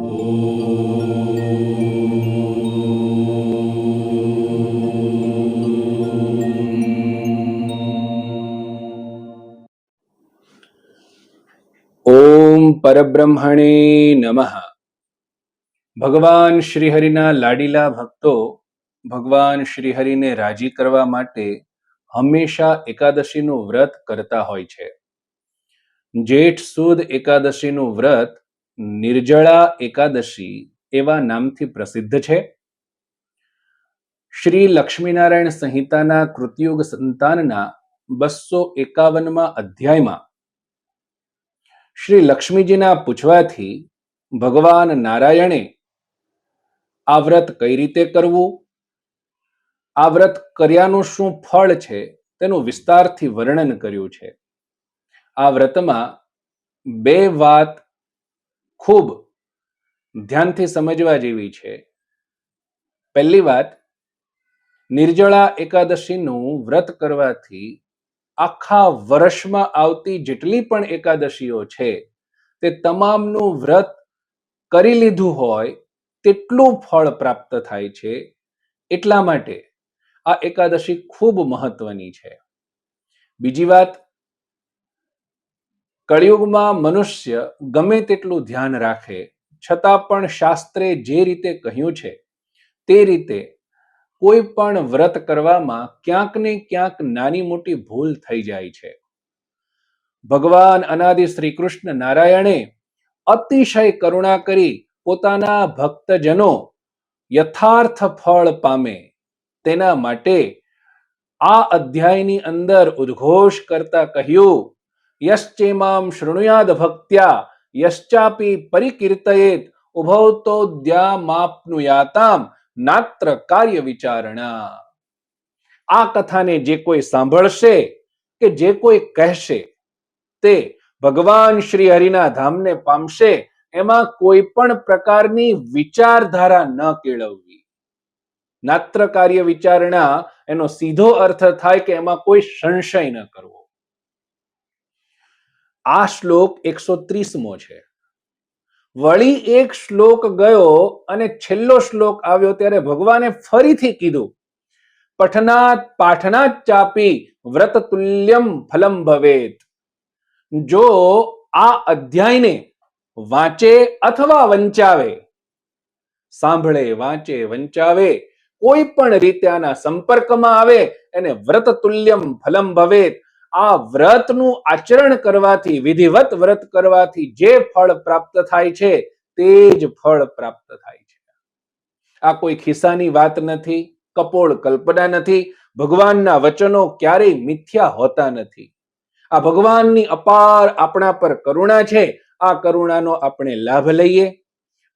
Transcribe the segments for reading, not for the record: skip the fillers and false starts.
ઓમ પરબ્રહ્મણે નમઃ. ભગવાન શ્રીહરિના લાડીલા ભક્તો ભગવાન શ્રીહરિને રાજી કરવા માટે હંમેશા એકાદશીનું વ્રત કરતા હોય છે. જેઠ સુદ એકાદશીનું વ્રત નિર્જળા એકાદશી એવા નામથી પ્રસિદ્ધ છે. શ્રી લક્ષ્મીનારાયણ સંહિતાના કૃતયુગ સંતાનના 251માં અધ્યાયમાં શ્રી લક્ષ્મીજીના પૂછવાથી ભગવાન નારાયણે આ વ્રત કઈ રીતે કરવું, આ વ્રત કર્યાનું શું ફળ છે તેનું વિસ્તારથી વર્ણન કર્યું છે. આ વ્રતમાં બે વાત ખૂબ ધ્યાનથી સમજવા જેવી છે. પહેલી વાત, નિર્જળા એકાદશીનું વ્રત કરવાથી આખા વર્ષમાં આવતી જેટલી પણ એકાદશીઓ છે તે તમામનું વ્રત કરી લીધું હોય તેટલું ફળ પ્રાપ્ત થાય છે. એટલા માટે આ એકાદશી ખૂબ મહત્વની છે. બીજી વાત, કળિયુગમાં મનુષ્ય ગમે તેટલું ધ્યાન રાખે છતાં પણ શાસ્ત્રે જે રીતે કહ્યું છે તે રીતે કોઈ પણ વ્રત કરવામાં ક્યાંક ને ક્યાંક નાની મોટી ભૂલ થઈ જાય છે. ભગવાન અનાદિ શ્રી કૃષ્ણ નારાયણે અતિશય કરુણા કરી પોતાના ભક્તજનો યથાર્થ ફળ પામે તેના માટે આ અધ્યાયની અંદર ઉદ્ઘોષ કરતા કહ્યું, યશ્ચેમામ શૃણુયાદ ભક્ત્યા યશ્ચાપી પરિકીર્તયેત ઉભૌતોદ્યામાપ્નુયાતામ નાત્ર કાર્ય વિચારણા. આ કથાને જે કોઈ સાંભળશે કે જે કોઈ કહેશે તે ભગવાન શ્રી હરિના ધામને પામશે. એમાં કોઈ પણ પ્રકારની વિચારધારા ન કેળવવી. નાત્ર કાર્ય વિચારણા એનો સીધો અર્થ થાય કે એમાં કોઈ સંશય ન કરવો. આ શ્લોક 130મો છે. વળી એક શ્લોક ગયો અને છેલ્લો શ્લોક આવ્યો ત્યારે ભગવાને ફરીથી કીધું, પઠનાત પાઠનાત ચાપી વ્રત તુલ્યમ ફલમ ભવેત. જો આ અધ્યાયને વાંચે અથવા વંચાવે, સાંભળે, વાંચે, વંચાવે, કોઈ પણ રીતે આના સંપર્કમાં આવે એને વ્રત તુલ્યમ ફલમ ભવેત. આ વ્રતનું આચરણ કરવાથી, વિધિવત વ્રત કરવાથી જે ફળ પ્રાપ્ત થાય છે તે જ ફળ પ્રાપ્ત થાય છે. આ કોઈ ખિસ્સાની વાત નથી, કપોળ કલ્પના નથી. ભગવાનના વચનો ક્યારેય મિથ્યા હોતા નથી. આ ભગવાનની અપાર આપણા પર કરુણા છે. આ કરુણાનો આપણે લાભ લઈએ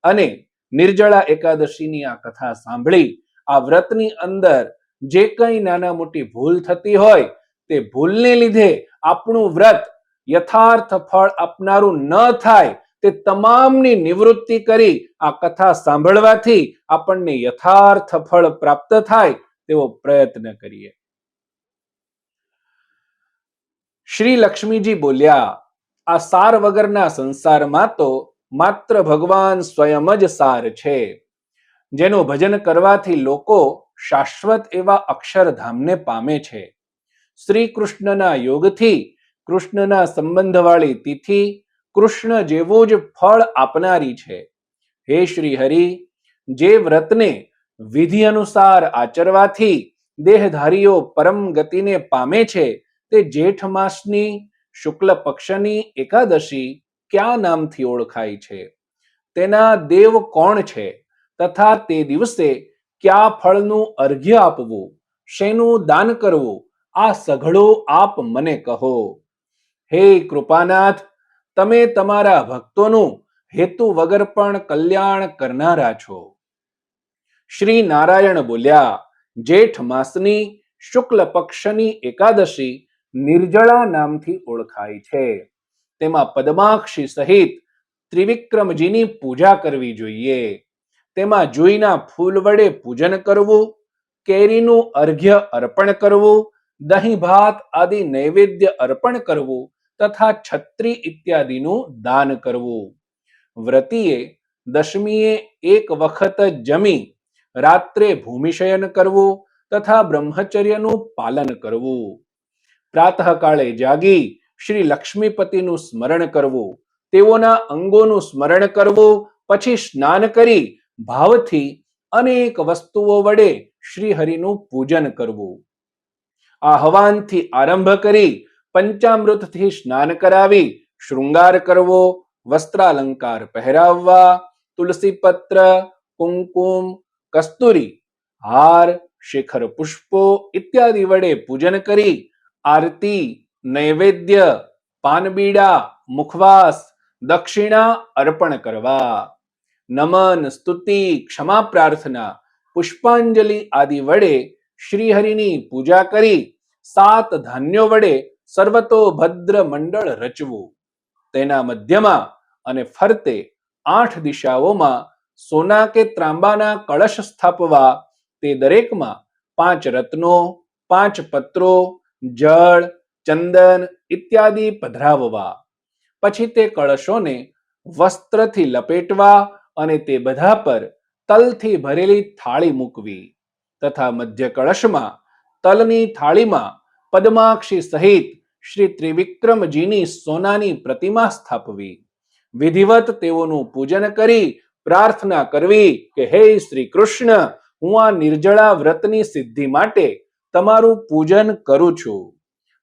અને નિર્જળા એકાદશીની આ કથા સાંભળી આ વ્રતની અંદર જે કંઈ નાના મોટી ભૂલ થતી હોય તે ભૂલને લીધે આપણું વ્રત યથાર્થ ફળ આપનારું ન થાય તે તમામની નિવૃત્તિ કરી આ કથા સાંભળવાથી આપણને યથાર્થ ફળ પ્રાપ્ત થાય તેવો પ્રયત્ન કરીએ. શ્રી લક્ષ્મીજી બોલ્યા, આ સાર વગરના સંસારમાં તો માત્ર ભગવાન સ્વયં જ સાર છે. જેનું ભજન કરવાથી લોકો શાશ્વત એવા અક્ષરધામને પામે છે. શ્રી કૃષ્ણના યોગથી કૃષ્ણના સંબંધવાળી તિથિ કૃષ્ણ જેવું જ ફળ આપનારી છે. હે શ્રી હરિ, જે વ્રતને વિધિ અનુસાર આચરવાથી દેહધારીઓ પરમ ગતિને પામે છે તે જેઠ માસની શુક્લ પક્ષની એકાદશી કયા નામથી ઓળખાય છે, તેના દેવ કોણ છે તથા તે દિવસે કયા ફળનું અર્ઘ્ય આપવું, શેનું દાન કરવું, આ સઘળો આપ મને કહો. હે કૃપાનાથ, તમે તમારા ભક્તોનું હેતુ વગર પણ કલ્યાણ કરનારા છો. શ્રી નારાયણ બોલ્યા, જેઠ માસની શુક્લ પક્ષની એકાદશી નિર્જળા નામથી ઓળખાય છે. તેમાં પદ્માક્ષી સહિત ત્રિવિક્રમજીની પૂજા કરવી જોઈએ. તેમાં જુઈના ફૂલ વડે પૂજન કરવું, કેરીનું અર્ઘ્ય અર્પણ કરવું, દહીં ભાત આદિ નૈવેદ્ય અર્પણ કરવું તથા છત્રી ઇત્યાદિનું દાન કરવું. વ્રતીએ દશમીએ એક વખત જ જમી રાત્રે ભૂમિશયન કરવું તથા બ્રહ્મચર્યનું પાલન કરવું. પ્રાતઃકાળે જાગી શ્રી લક્ષ્મીપતિનું સ્મરણ કરવું, તેઓના અંગોનું સ્મરણ કરવું, પછી સ્નાન કરી ભાવથી અનેક વસ્તુઓ વડે શ્રી હરિનું પૂજન કરવું. આહવાનથી આરંભ કરી પંચામૃતથી સ્નાન કરાવી શૃંગાર કરવો, વસ્ત્રાલંકાર પહેરાવવા, તુલસી પત્ર, કુમકુમ, કસ્તુરી, હાર, શેખર પુષ્પો ઇત્યાદિ વડે પૂજન કરી આરતી, નૈવેદ્ય, પાનબીડા, મુખવાસ, દક્ષિણા અર્પણ કરવા. નમન, સ્તુતિ, ક્ષમા પ્રાર્થના, પુષ્પાંજલિ આદિ વડે શ્રીહરિની પૂજા કરી 7 ધાન્યો વડે સર્વતોભદ્ર મંડળ રચવું. તેના મધ્યમાં અને ફરતે 8 દિશાઓમાં સોના કે ત્રાંબાના કળશ સ્થાપવા. તે દરેકમાં 5 રત્નો, 5 પત્રો, જળ, ચંદન ઇત્યાદિ પધરાવવા. પછી તે કળશોને વસ્ત્રથી લપેટવા અને તે બધા પર તલથી ભરેલી થાળી મૂકવી તથા મધ્ય કળશમાં તલની થાળીમાં પદ્માક્ષી સહિત શ્રી ત્રિવિક્રમજીની સોનાની પ્રતિમા સ્થાપવી. વિધિવત તેઓનું પૂજન કરી પ્રાર્થના કરવી કે હે શ્રી કૃષ્ણ, હું આ નિર્જળા વ્રતની સિદ્ધિ માટે તમારું પૂજન કરું છું.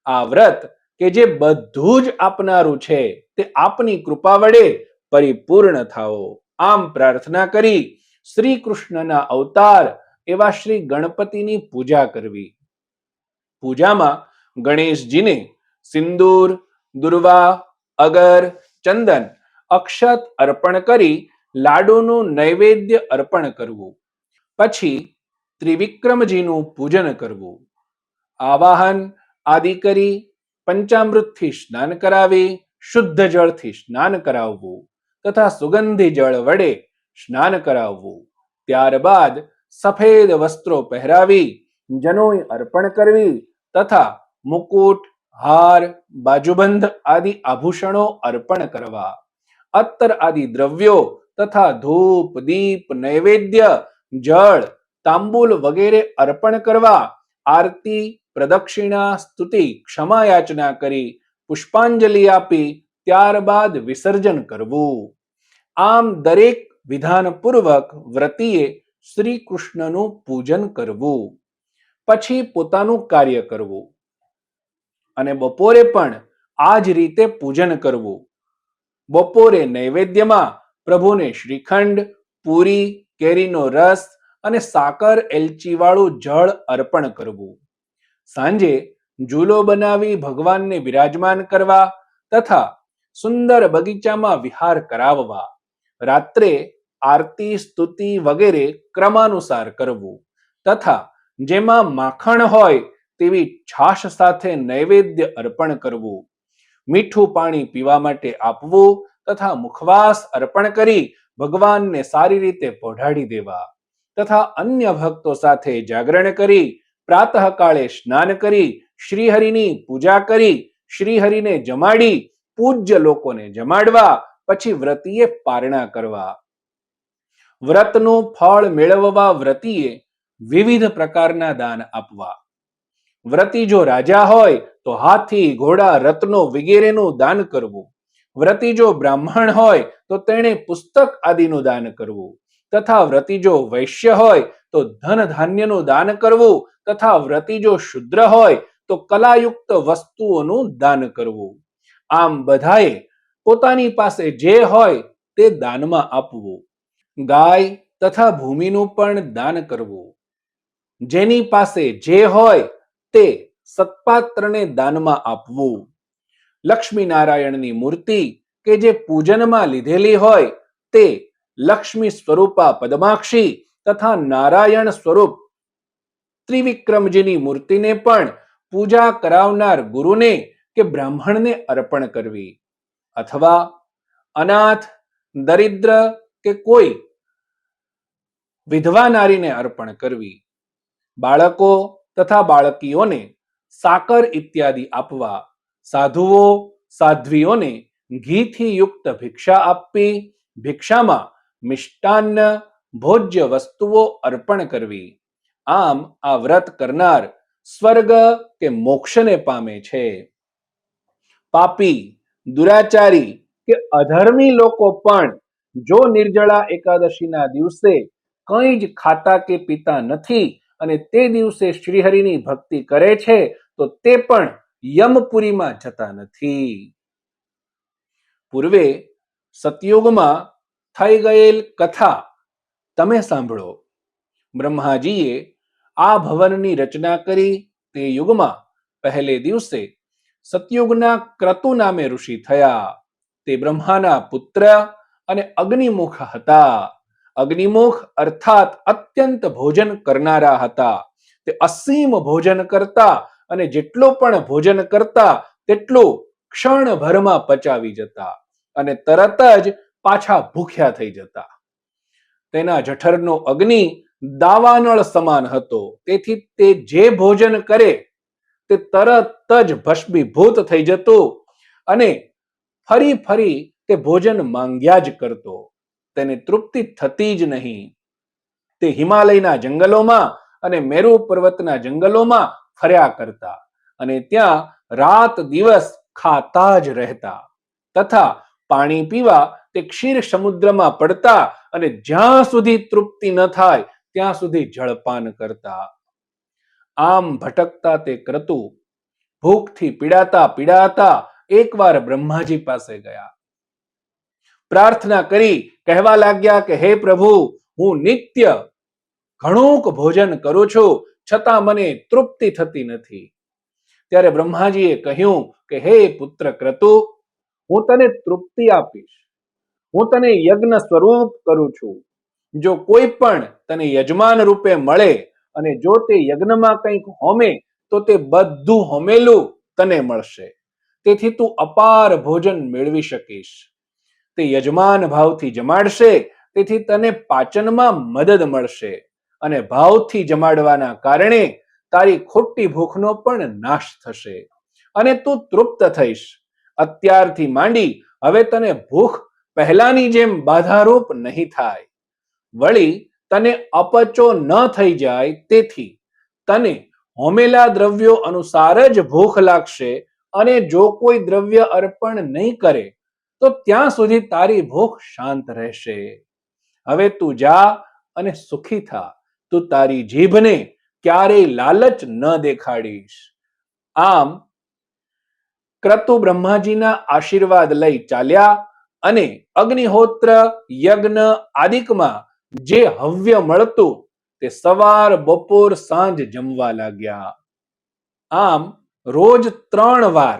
આ વ્રત કે જે બધું જ આપનારું છે તે આપની કૃપા વડે પરિપૂર્ણ થાઓ. આમ પ્રાર્થના કરી શ્રી કૃષ્ણના અવતાર એવા શ્રી ગણપતિની પૂજા કરવી. પૂજામાં ગણેશજીને સિંદૂર, દુર્વા, અગર, ચંદન, અક્ષત અર્પણ કરી લાડુનું નૈવેદ્ય અર્પણ કરવું. પછી ત્રિવિક્રમજીનું પૂજન કરવું. આવાહન આદિ કરી પંચામૃતથી સ્નાન કરાવી શુદ્ધ જળથી સ્નાન કરાવવું તથા સુગંધી જળ વડે સ્નાન કરાવવું. ત્યારબાદ સફેદ વસ્ત્રો પહેરાવી જનોઈ અર્પણ કરવી તથા મુકુટ, હાર, બાજુબંધ આદિ આભૂષણો અર્પણ કરવા. અત્તર આદિ દ્રવ્યો તથા ધૂપ, દીપ, નૈવેદ્ય, જળ, તાંબુલ વગેરે અર્પણ કરવા. આરતી, પ્રદક્ષિણા, સ્તુતિ, ક્ષમા યાચના કરી પુષ્પાંજલિ આપી ત્યારબાદ વિસર્જન કરવું. આમ દરેક વિધાનપૂર્વક વ્રતીએ શ્રી કૃષ્ણનું પૂજન કરવું. પછી પોતાનું કાર્ય કરવું અને બપોરે પણ આ જ રીતે પૂજન કરવું. બપોરે નૈવેદ્યમાં પ્રભુને શ્રીખંડ, પૂરી, કેરીનો રસ અને સાકર એલચીવાળું જળ અર્પણ કરવું. સાંજે ઝૂલો બનાવી ભગવાનને બિરાજમાન કરવા તથા સુંદર બગીચામાં વિહાર કરાવવા. રાત્રે આરતી, સ્તુતિ વગેરે ક્રમાનુસાર કરવું તથા જેમાં માખણ હોય તેવી છાશ સાથે નૈવેદ્ય અર્પણ કરવું. મીઠું પાણી પીવા માટે આપવું તથા મુખવાસ અર્પણ કરી ભગવાનને સારી રીતે પોઢાડી દેવા તથા અન્ય ભક્તો સાથે જાગરણ કરી પ્રાતઃકાળે સ્નાન કરી શ્રીહરિની પૂજા કરી શ્રીહરિને જમાડી પૂજ્ય લોકોને જમાડવા. પછી વ્રતીએ પારણા કરવા. વ્રતનું ફળ મેળવવા વ્રતીએ વિવિધ પ્રકારના દાન આપવા. વ્રતી જો રાજા હોય તો હાથી, ઘોડા, રત્નો વગેરેનું દાન કરવું. વ્રતી જો બ્રાહ્મણ હોય તો તેણે પુસ્તક આદિનું દાન કરવું તથા વ્રતી જો વૈશ્ય હોય તો ધન ધાન્યનું દાન કરવું તથા વ્રતી જો શુદ્ર હોય તો કલાયુક્ત વસ્તુઓનું દાન કરવું. આમ બધાએ પોતાની પાસે જે હોય તે દાનમાં આપવું. ગાય તથા ભૂમિનું પણ દાન કરવું. જેની પાસે જે હોય તે સત્પાત્રને દાનમાં આપવું. લક્ષ્મી નારાયણની મૂર્તિ કે જે પૂજનમાં લીધેલી હોય તે લક્ષ્મી સ્વરૂપા પદ્માક્ષી તથા નારાયણ સ્વરૂપ ત્રિવિક્રમજીની મૂર્તિને પણ પૂજા કરાવનાર ગુરુને કે બ્રાહ્મણને અર્પણ કરવી અથવા અનાથ, દરિદ્ર કે કોઈ વિધવા નારીને અર્પણ કરવી. બાળકો તથા બાળકીઓને સાકર ઇત્યાદિ આપવા. સાધુઓ, સાધ્વીઓને ઘીથી યુક્ત ભિક્ષા આપવી. ભિક્ષામાં મિષ્ટાન્ન ભોજ્ય વસ્તુઓ અર્પણ કરવી. આમ આ વ્રત કરનાર સ્વર્ગ કે મોક્ષને પામે છે. પાપી, દુરાચારી કે અધર્મી લોકો પણ જો નિર્જળા એકાદશીના દિવસે કંઈ જ ખાતા કે પીતા નથી અને તે દિવસે શ્રીહરિની ભક્તિ કરે છે તો તે પણ યમપુરીમાં જતા નથી. પૂર્વે સતયુગમાં થઈ ગયેલ કથા તમે સાંભળો. બ્રહ્માજીએ આ ભવનની રચના કરી તે યુગમાં પહેલે દિવસે સતયુગના ક્રતુ નામે ઋષિ થયા. તે બ્રહ્માના પુત્ર અને અગ્નિમુખ હતા. અગ્નિમુખ અર્થાત અત્યંત ભોજન કરનારા હતા. તે અસીમ ભોજન કરતા અને જેટલો પણ ભોજન કરતા તેટલું ક્ષણભરમાં પચાવી જતા અને તરત જ પાછા ભૂખ્યા થઈ જતા. તેના જઠરનો અગ્નિ દાવાનળ સમાન હતો. તેથી તે જે ભોજન કરે તે તરત જ ભસ્મીભૂત થઈ જતું અને ફરી ફરી તે ભોજન માંગ્યા જ કરતો. તેને તૃપ્તિ થતી જ નહીં. તે હિમાલયના જંગલોમાં અને મેરુ પર્વતના જંગલોમાં ફર્યા કરતા અને ત્યાં રાત દિવસ ખાતા જ રહેતા તથા પાણી પીવા તે ક્ષીર સમુદ્રમાં પડતા અને જ્યાં સુધી તૃપ્તિ ન થાય ત્યાં સુધી જળપાન કરતા. આમ ભટકતા તે ક્રતુ ભૂખથી પીડાતા પીડાતા એકવાર બ્રહ્માજી પાસે ગયા. પ્રાર્થના કરી કહેવા લાગ્યા કે હે પ્રભુ, હું નિત્ય ઘણુંક ભોજન કરું છું છતાં મને તૃપ્તિ થતી નથી. ત્યારે બ્રહ્માજીએ કહ્યું કે હે પુત્ર ક્રતુ, હું તને તૃપ્તિ આપીશ. હું તને યજ્ઞ સ્વરૂપ કરું છું. જો કોઈ પણ તને યજમાન રૂપે મળે અને જો તે યજ્ઞમાં કંઈક હોમે તો તે બધું હોમેલું તને મળશે. તેથી તું અપાર ભોજન મેળવી શકીશ. તે યજમાન ભાવથી જમાડશે તેથી તને પાચનમાં મદદ મળશે અને ભાવથી જમાડવાના કારણે તારી ખોટી ભૂખનો પણ નાશ થશે અને તું તૃપ્ત થઈશ. અત્યારથી માંડી હવે તને ભૂખ પહેલાની જેમ બાધારૂપ નહીં થાય. વળી તને અપચો ન થઈ જાય તેથી તને હોમેલા દ્રવ્યો અનુસાર જ ભૂખ લાગશે અને જો કોઈ દ્રવ્ય અર્પણ નહીં કરે તો ત્યાં સુધી તારી ભૂખ શાંત રહેશે. હવે તું જા અને સુખી થા. તું તારી જીભને ક્યારેય લાલચ ન દેખાડીશ. આમ ક્રતુ બ્રહ્માજીના આશીર્વાદ લઈ ચાલ્યા અને અગ્નિહોત્ર યજ્ઞ આદિકમાં જે હવ્ય મળતું તે સવાર બપોર સાંજ જમવા લાગ્યા. આમ રોજ 3 વાર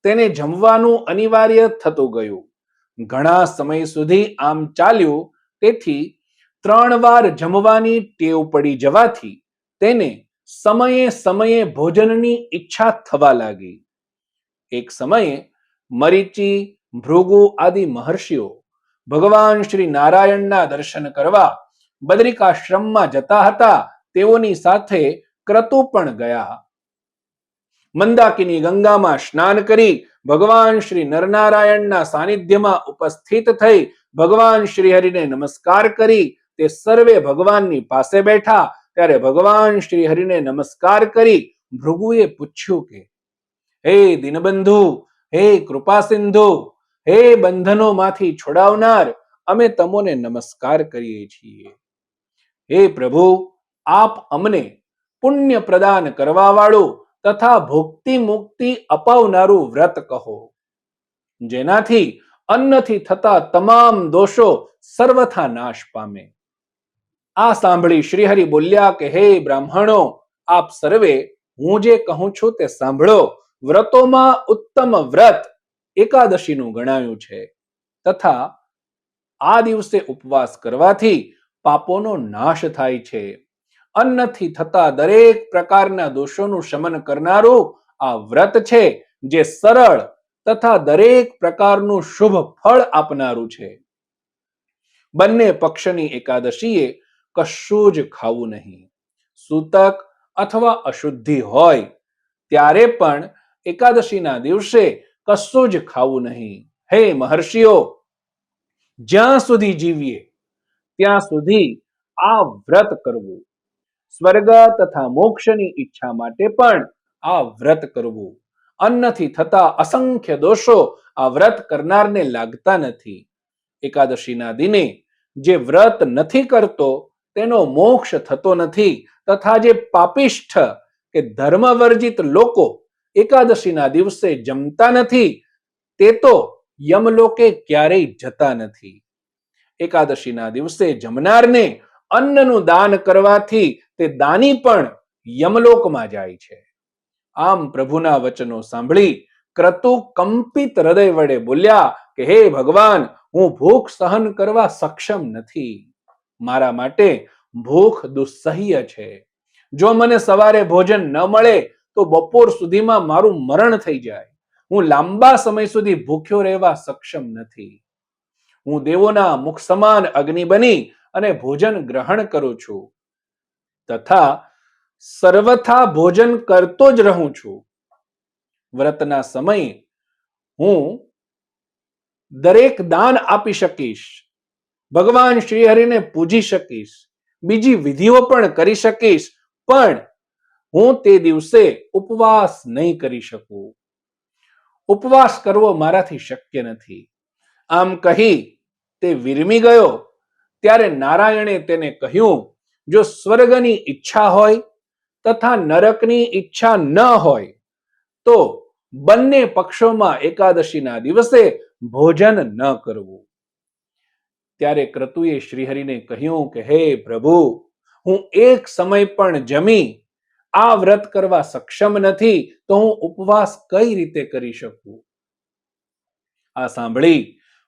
તેને જમવાનું અનિવાર્ય થતું ગયું. ઘણા સમય સુધી આમ ચાલ્યું તેથી 3 વાર જમવાની ટેવ પડી જવાથી તેને સમયે સમયે ભોજનની ઈચ્છા થવા લાગી. એક સમયે મરીચી, ભૃગુ આદિ મહર્ષિઓ ભગવાન શ્રી નારાયણના દર્શન કરવા બદ્રિકાશ્રમમાં જતા હતા. તેઓની સાથે ક્રતુ પણ ગયા. મંદાકિની ગંગામાં સ્નાન કરી ભગવાન શ્રી નરનારાયણના સાનિધ્યમાં ઉપસ્થિત થઈ ભગવાન શ્રી હરિને નમસ્કાર કરી તે સર્વે ભગવાનની પાસે બેઠા. ત્યારે ભગવાન શ્રી હરિને નમસ્કાર કરી ભૃગુએ પૂછ્યું કે હે દીનબંધુ, હે કૃપા સિંધુ, હે બંધનોમાંથી છોડાવનાર, અમે તમોને નમસ્કાર કરીએ છીએ. હે પ્રભુ, આપ અમને પુણ્ય પ્રદાન કરવા વાળું તથા ભુક્તિ મુક્તિ અપાવનારું વ્રત કહો, જેનાથી અન્નથી થતા તમામ દોષો સર્વથા નાશ પામે. આ સાંભળી શ્રીહરિ બોલ્યા કે હે બ્રાહ્મણો, આપ સર્વે હું જે કહું છું તે સાંભળો. વ્રતોમાં ઉત્તમ વ્રત એકાદશીનું ગણાયું છે તથા આ દિવસે ઉપવાસ કરવાથી પાપોનો નાશ થાય છે. અન્નથી થતા દરેક પ્રકારના દોષોનું શમન કરનારું આ વ્રત છે જે સરળ તથા દરેક પ્રકારનું શુભ ફળ આપનારું છે. બંને પક્ષની એકાદશીએ કશું જ ખાવું નહીં. સૂતક અથવા અશુદ્ધિ હોય ત્યારે પણ એકાદશીના દિવસે કશું જ ખાવું નહીં. હે મહર્ષિઓ, જ્યાં સુધી જીવીએ ત્યાં સુધી આ વ્રત કરવું. સ્વર્ગ તથા મોક્ષની ઈચ્છા માટે પણ આ વ્રત કરવું. અન્નથી થતા અસંખ્ય દોષો આ વ્રત કરનારને લાગતા નથી. એકાદશીના દિને જે વ્રત નથી કરતો તેનો મોક્ષ થતો નથી, તથા જે પાપિષ્ઠ કે ધર્મવર્જિત લોકો એકાદશીના દિવસે જમતા નથી તે તો યમલોકે ક્યારેય જતા નથી. એકાદશીના દિવસે જમનારને અન્નનું દાન કરવાથી તે દાની પણ યમલોકમાં જાય છે. આમ પ્રભુના વચનો સાંભળી ક્રતુ કંપિત હૃદય વડે બોલ્યા કે હે ભગવાન, હું ભૂખ સહન કરવા સક્ષમ નથી. મારા માટે ભૂખ દુસ્સહ્ય છે. જો મને સવારે ભોજન ન મળે તો બપોર સુધીમાં મારું મરણ થઈ જાય. હું લાંબા સમય સુધી ભૂખ્યો રહેવા સક્ષમ નથી. હું દેવોના મુખ સમાન અગ્નિ બની અને ભોજન ગ્રહણ કરું છું, તથા સર્વથા ભોજન કરતો જ રહું છું. વ્રતના સમયે હું દરેક દાન આપી શકીશ, ભગવાન શ્રીહરિને પૂજી શકીશ, બીજી વિધિઓ પણ કરી શકીશ, પણ હું તે દિવસે ઉપવાસ નહીં કરી શકું. ઉપવાસ કરવો મારાથી શક્ય નથી. આમ કહી તે વિરમી ગયો. ત્યારે નારાયણે તેને કહ્યું, જો સ્વર્ગની ઈચ્છા હોય તથા નરકની ઈચ્છા ન હોય તો બંને પક્ષોમાં એકાદશીના દિવસે ભોજન ન કરવું. ત્યારે ક્રતુએ શ્રીહરિને કહ્યું કે હે પ્રભુ, હું એક સમય પણ જમી આ વ્રત કરવા સક્ષમ નથી, તો હું ઉપવાસ કઈ રીતે કરી શકું? આ સાંભળી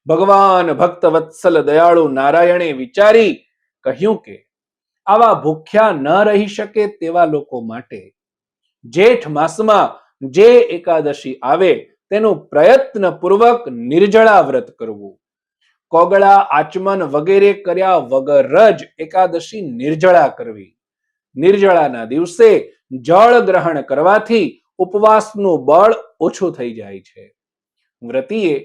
ભગવાન ભક્ત વત્સલ દયાળુ નારાયણે વિચારી કહ્યું કે આવા ભૂખ્યા ન રહી શકે તેવા લોકો માટે જેઠ માસમાં જે એકાદશી આવે તેનું પ્રયત્નપૂર્વક નિર્જળા વ્રત કરવું. કોગળા આચમન વગેરે કર્યા વગર જ એકાદશી નિર્જળા કરવી. નિર્જળાના દિવસે જળ ગ્રહણ કરવાથી ઉપવાસનું બળ ઓછું થઈ જાય છે. વ્રતીએ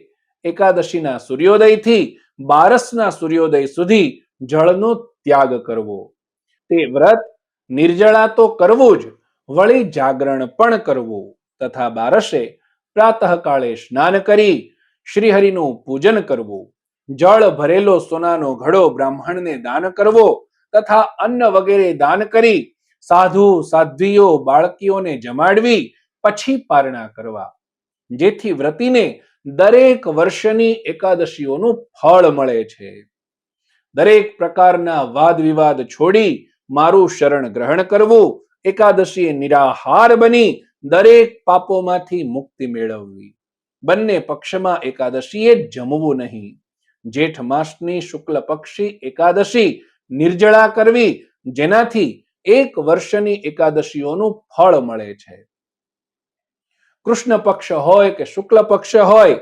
એકાદશીના સૂર્યોદયથી બારસના સૂર્યોદય સુધી જળનો ત્યાગ કરવો. તે વ્રત નિર્જળા તો કરવું જ, વળી જાગરણ પણ કરવું, તથા બારસે પ્રાતઃકાળે સ્નાન કરી શ્રીહરિનું પૂજન કરવું. જળ ભરેલો સોનાનો ઘડો બ્રાહ્મણને દાન કરવો, તથા અન્ન વગેરે દાન કરી સાધુ સાધ્વીઓ બાળકીઓને જમાડવી, પછી પારણા કરવા, જેથી વ્રતીને દરેક વર્ષની એકાદશીઓનું ફળ મળે છે. દરેક પ્રકારના વાદ વિવાદ છોડી મારું શરણ ગ્રહણ કરવું, એકાદશીએ નિરાહાર બની દરેક પાપોમાંથી મુક્તિ મેળવવી. બંને પક્ષમાં એકાદશીએ જમવું નહીં. જેઠ માસની શુક્લ પક્ષી એકાદશી નિર્જળા કરવી, જેનાથી એક વર્ષની એકાદશીઓનું ફળ મળે છે. કૃષ્ણ પક્ષ હોય કે શુક્લ પક્ષ હોય,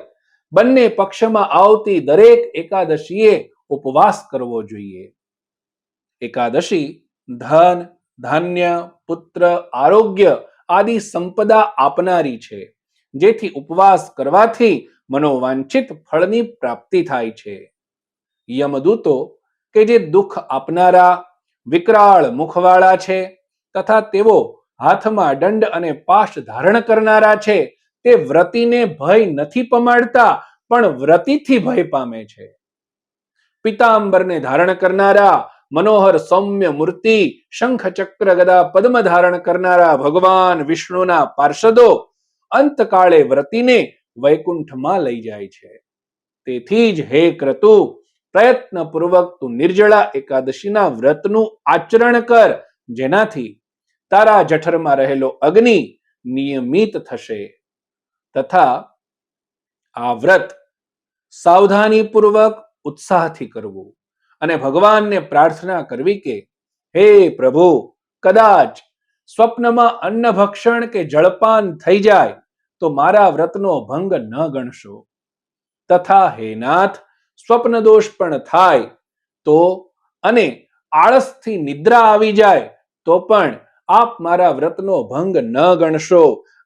બંને પક્ષમાં આવતી દરેક એકાદશીએ ઉપવાસ કરવો જોઈએ. એકાદશી ધન, ધાન્ય, પુત્ર, આરોગ્ય આદિ સંપદા આપનારી છે, જેથી ઉપવાસ કરવાથી મનોવાંછિત ફળની પ્રાપ્તિ થાય છે. યમદૂતો કે જે દુઃખ આપનારા વિકરાળ મુખવાળા છે, તથા તેઓ હાથમાં દંડ અને પાશ ધારણ કરનારા છે, તે વ્રતીને ભય નથી પમાડતા, પણ વ્રતીથી ભય પામે છે. પિતાંબરને ધારણ કરનારા, મનોહર સૌમ્ય મૂર્તિ, શંખ ચક્ર ગદા પદ્મ ધારણ કરનારા ભગવાન વિષ્ણુના પાર્ષદો અંતકાળે વ્રતીને વૈકુંઠમાં લઈ જાય છે. તેથી જ હે ક્રતુ, પ્રયત્નપૂર્વક તું નિર્જળા એકાદશીના વ્રતનું આચરણ કર, જેનાથી તારા જઠરમાં રહેલો અગ્નિ નિયમિત થશે. તથા આ વ્રત સાવધાનીપૂર્વક ઉત્સાહથી કરવું અને ભગવાનને પ્રાર્થના કરવી કે હે પ્રભુ, કદાચ સ્વપ્નમાં અન્ન ભક્ષણ કે જળપાન થઈ જાય તો મારા વ્રતનો ભંગ ન ગણશો. તથા હે નાથ, સ્વપ્ન દોષ પણ થાય તો અને આળસથી નિદ્રા આવી જાય તો પણ આપ મારા વ્રતનો ભંગ ન ગણશો.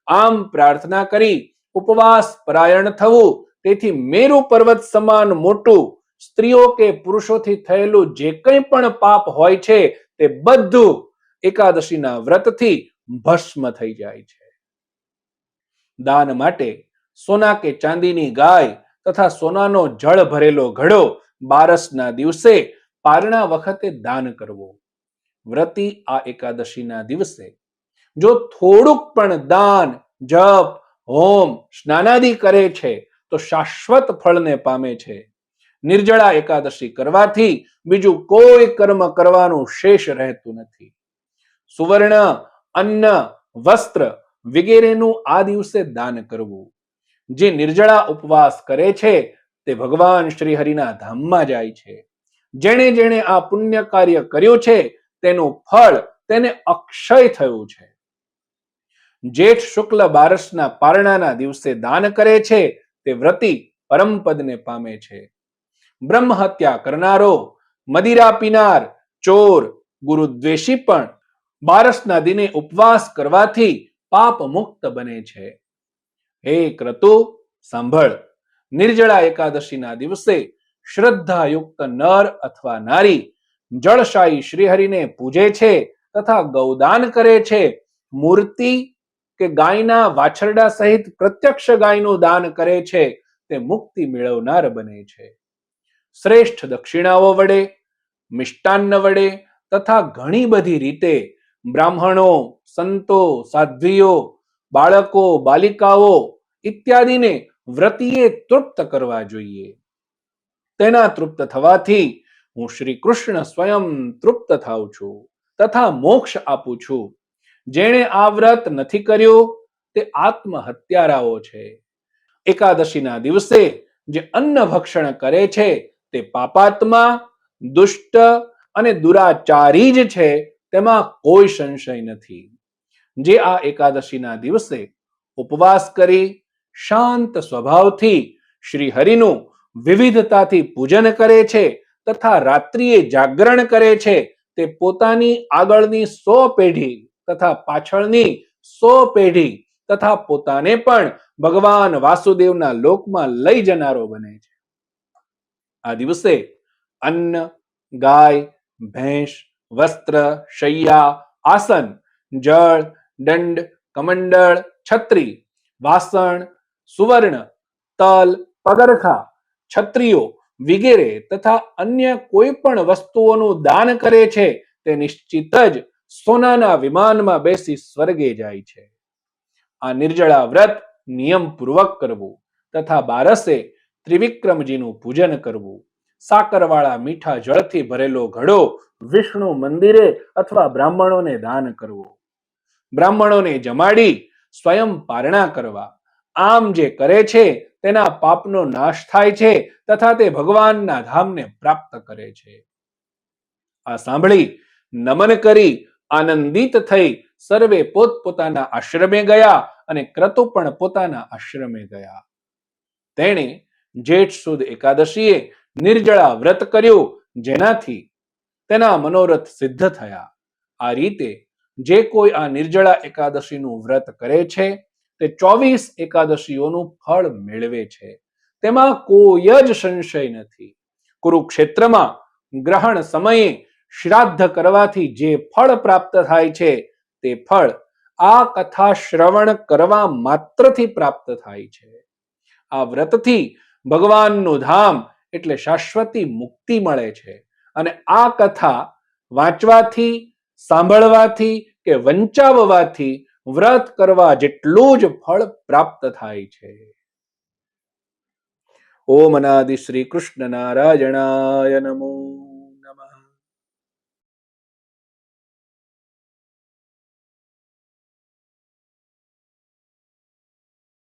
આમ પ્રાર્થના કરી ઉપવાસ પરાયણ થવું, તેથી મેરુ પર્વત સમાન મોટું સ્ત્રીઓ કે પુરુષોથી થયેલું જે કંઈ પણ પાપ હોય છે તે બધું એકાદશીના વ્રતથી ભસ્મ થઈ જાય છે. દાન માટે સોના કે ચાંદીની ગાય તથા સોનાનો જળ ભરેલો ઘડો બારસના દિવસે પારણા વખતે દાન કરવો. વ્રતી આ એકાદશીના દિવસે જો થોડુંક પણ દાન, જપ, હોમ, સ્નાનાદિ કરે છે તો શાશ્વત ફળને પામે છે. નિર્જળા એકાદશી કરવાથી બીજું કોઈ કર્મ કરવાનું શેષ રહેતું નથી. સુવર્ણ, અન્ન, વસ્ત્ર વગેરેનું આ દિવસે દાન કરવું. જે નિર્જળા ઉપવાસ કરે છે તે ભગવાન શ્રી હરિના ધામમાં જાય છે. જેણે જેણે આ પુણ્ય કાર્ય કર્યું છે તેનું ફળ તેને અક્ષય થયું છે. જેઠ શુક્લ બારસના પારણાના દિવસે દાન કરે છે તે વ્રતી પરમપદને પામે છે. બ્રહ્મ હત્યા કરનારો, મદિરા પીનાર, ચોર, ગુરુદ્વેષી પણ બારસના દિને ઉપવાસ કરવાથી પાપ મુક્ત બને છે. હે ક્રતુ, સાંભળ. નિર્જળા એકાદશીના દિવસે શ્રદ્ધાયુક્ત નર અથવા નારી જળશાયી શ્રીહરિને પૂજે છે તથા ગૌદાન કરે છે. મૂર્તિ કે ગાયના વાછરડા સહિત પ્રત્યક્ષ ગાયનું દાન કરે છે તે મુક્તિ મેળવનાર બને છે. શ્રેષ્ઠ દક્ષિણાઓ વડે, મિષ્ટાન્ન વડે તથા ઘણી બધી રીતે બ્રાહ્મણો, સંતો, સાધ્વીઓ, બાળકો, બાલિકાઓ ઇત્યાદિને વ્રતીએ તૃપ્ત કરવા જોઈએ. તેના તૃપ્ત થવાથી હું શ્રી કૃષ્ણ સ્વયં તૃપ્ત થાઉં છું તથા મોક્ષ આપું છું. જેણે આ વ્રત નથી કર્યું તે આત્મહત્યારાઓ છે. એકાદશીના દિવસે જે અન્ન ભક્ષણ કરે છે તે પાપાત્મા, દુષ્ટ અને દુરાચારી જ છે, તેમાં કોઈ સંશય નથી. જે આ એકાદશીના દિવસે ઉપવાસ કરી શાંત સ્વભાવથી શ્રી હરિનું વિવિધતાથી પૂજન કરે છે તથા રાત્રિએ જાગરણ કરે છે તે પોતાની આગળની 100 પેઢી તથા પાછળની 100 પેઢી તથા પોતાને પણ ભગવાન વાસુદેવના લોકમાં લઈ જનારો બને છે. આ દિવસે અન્ન, ગાય, ભેંસ, વસ્ત્ર, શૈયા, આસન, જળ, દંડ, કમંડળ, છત્રી, વાસણ, સુવર્ણ, તલ, પગરખા, છત્રીઓ વગેરે તથા અન્ય કોઈ પણ વસ્તુઓનું દાન કરે છે તે નિશ્ચિત જ સોનાના વિમાનમાં બેસી સ્વર્ગે જાય છે. આ નિર્જળા વ્રત નિયમપૂર્વક કરવું તથા બારસે ત્રિવિક્રમજીનું પૂજન કરવું. સાકરવાળા મીઠા જળથી ભરેલો ઘડો વિષ્ણુ મંદિરે અથવા બ્રાહ્મણોને દાન કરવો. બ્રાહ્મણોને જમાડી સ્વયં પારણા કરવા. આમ જે કરે છે તેના પાપનો નાશ થાય છે તથા તે ભગવાનના ધામને પ્રાપ્ત કરે છે. આ સાંભળી નમન કરી આનંદિત થઈ સર્વે પોતપોતાના આશ્રમે ગયા અને ક્રતુ પણ પોતાના આશ્રમે ગયા. તેણે જેઠ સુદ એકાદશીએ નિર્જળા વ્રત કર્યું, જેનાથી તેના મનોરથ સિદ્ધ થયા. આ રીતે જે કોઈ આ નિર્જળા એકાદશીનું વ્રત કરે છે તે 24 એકાદશીઓનું ફળ મેળવે છે. તેમાં કોઈ જ સંશય નથી. કુરુક્ષેત્રમાં ગ્રહણ સમયે શ્રાદ્ધ કરવાથી જે ફળ પ્રાપ્ત થાય છે તે ફળ આ કથા શ્રવણ કરવા માત્રથી પ્રાપ્ત થાય છે. આ વ્રતથી ભગવાનનું ધામ એટલે શાશ્વતી મુક્તિ મળે છે અને આ કથા વાંચવાથી, સાંભળવાથી કે વંચાવવાથી વ્રત કરવા જેટલું જ ફળ પ્રાપ્ત થાય છે. ઓમ અનાદિ શ્રી કૃષ્ણ નારાયણાય નમો.